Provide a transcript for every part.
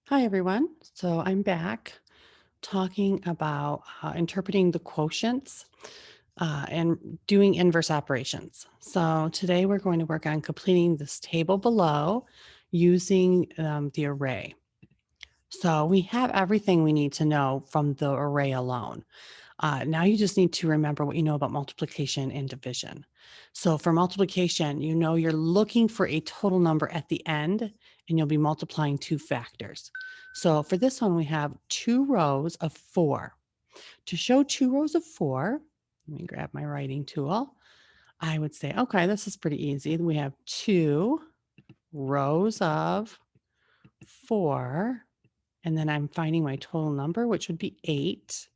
Hi, everyone. So I'm back talking about interpreting the quotients and doing inverse operations. So today we're going to work on completing this table below using the array. So we have everything we need to know from the array alone. Now you just need to remember what you know about multiplication and division. So for multiplication, you know you're looking for a total number at the end and you'll be multiplying two factors. So for this one, we have two rows of 4. To show two rows of 4, let me grab my writing tool. I would say, okay, this is pretty easy. We have two rows of 4, and then I'm finding my total number, which would be 8.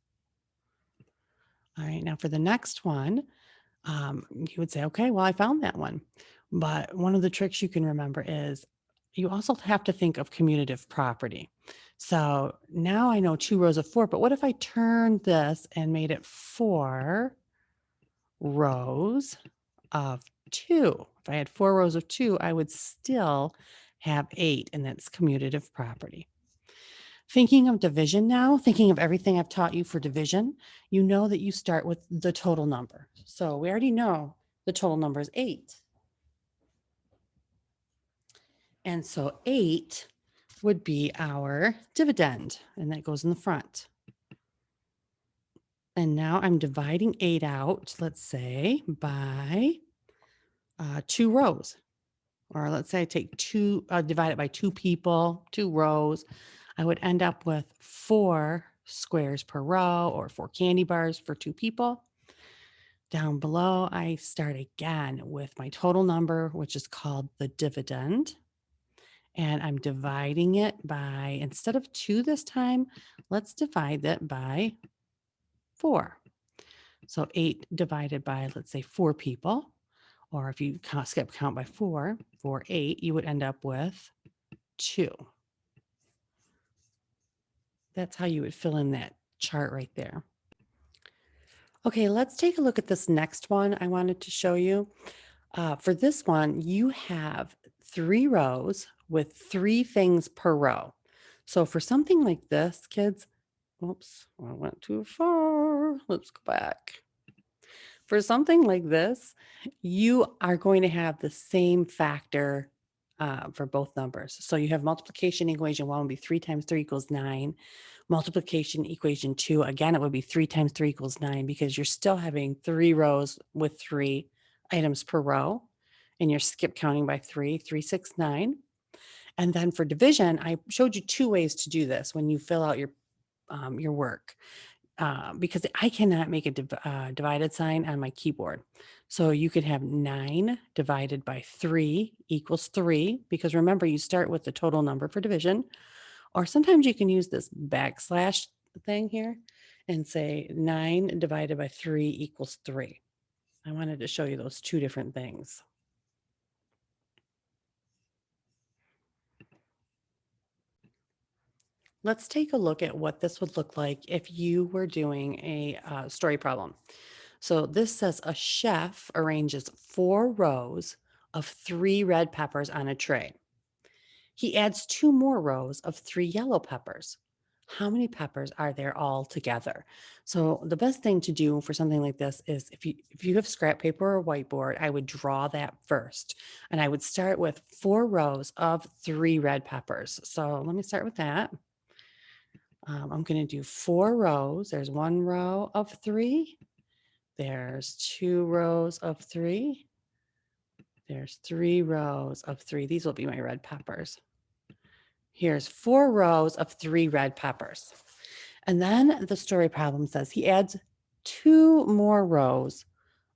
All right, now for the next one, you would say, okay, well, I found that one. But one of the tricks you can remember is you also have to think of commutative property. So now I know two rows of 4, but what if I turned this and made it 4 rows of 2? If I had 4 rows of 2, I would still have 8, and that's commutative property. Thinking of division now, thinking of everything I've taught you for division, you know that you start with the total number. So we already know the total number is 8. And so 8 would be our dividend, and that goes in the front. And now I'm dividing 8 out, let's say, by 2 rows. Or let's say I take divide it by 2 people, 2 rows. I would end up with 4 squares per row or 4 candy bars for 2 people. Down below, I start again with my total number, which is called the dividend. And I'm dividing it by, instead of 2 this time, let's divide it by 4. So 8 divided by, let's say, 4 people. Or if you skip count by 4, 4, 8, you would end up with 2. That's how you would fill in that chart right there. Okay, let's take a look at this next one I wanted to show you. For this one, you have 3 rows with 3 things per row. So for something like this, kids, oops, I went too far. Let's go back. For something like this, you are going to have the same factor for both numbers. So you have multiplication equation 1 would be 3 times 3 equals 9. Multiplication equation 2, again, it would be 3 times 3 equals 9 because you're still having 3 rows with 3 items per row. And you're skip counting by 3, 3, 6, 9. And then for division, I showed you 2 ways to do this when you fill out your work. Because I cannot make a divided sign on my keyboard. So you could have 9 divided by 3 equals 3, because remember, you start with the total number for division. Or sometimes you can use this backslash thing here and say 9 divided by 3 equals 3. I wanted to show you those 2 different things. Let's take a look at what this would look like if you were doing a story problem. So this says a chef arranges 4 rows of 3 red peppers on a tray. He adds 2 more rows of 3 yellow peppers. How many peppers are there all together? So the best thing to do for something like this is if you have scrap paper or whiteboard, I would draw that first. And I would start with 4 rows of 3 red peppers. So let me start with that. I'm going to do 4 rows. There's 1 row of 3. There's 2 rows of 3. There's 3 rows of 3. These will be my red peppers. Here's 4 rows of 3 red peppers. And then the story problem says he adds 2 more rows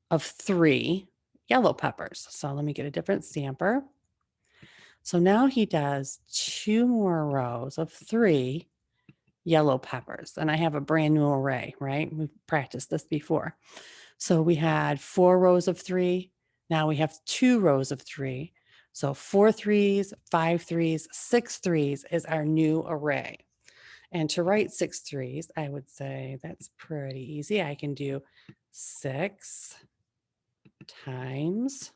of 3 yellow peppers. So let me get a different stamper. So now he does 2 more rows of 3 yellow peppers. And I have a brand new array, right? We've practiced this before. So we had 4 rows of 3. Now we have 2 rows of 3. So 4 threes, 5 threes, 6 threes is our new array. And to write 6 threes, I would say that's pretty easy. I can do 6 times,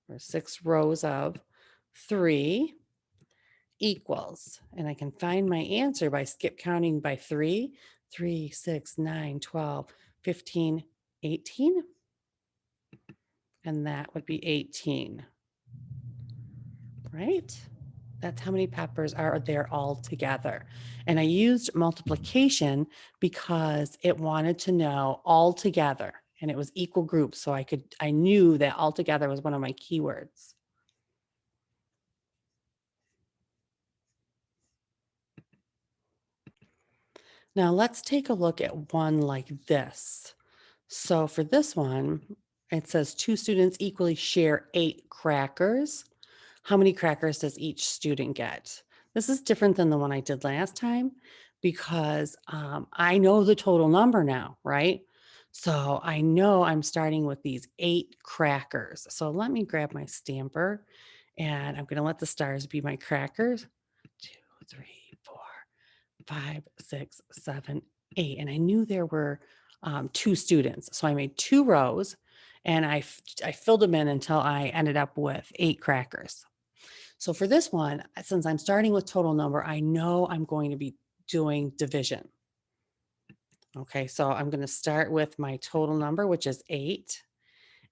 or 6 rows of 3 equals, and I can find my answer by skip counting by 3, 3, 6, 9, 12, 15, 18, and that would be 18, right? That's how many peppers are there all together. And I used multiplication because it wanted to know all together, and it was equal groups. So I knew that all together was one of my keywords. Now let's take a look at one like this. So for this one, it says 2 students equally share 8 crackers. How many crackers does each student get? This is different than the one I did last time because I know the total number now, right? So I know I'm starting with these 8 crackers. So let me grab my stamper and I'm going to let the stars be my crackers. 2, 3, 4, 5, 6, 7, 8. And I knew there were 2 students. So I made 2 rows and I filled them in until I ended up with 8 crackers. So for this one, since I'm starting with total number, I know I'm going to be doing division. Okay, so I'm going to start with my total number, which is 8,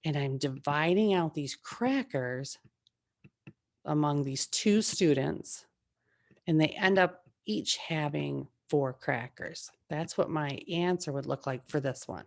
and I'm dividing out these crackers among these 2 students, and they end up each having 4 crackers. That's what my answer would look like for this one.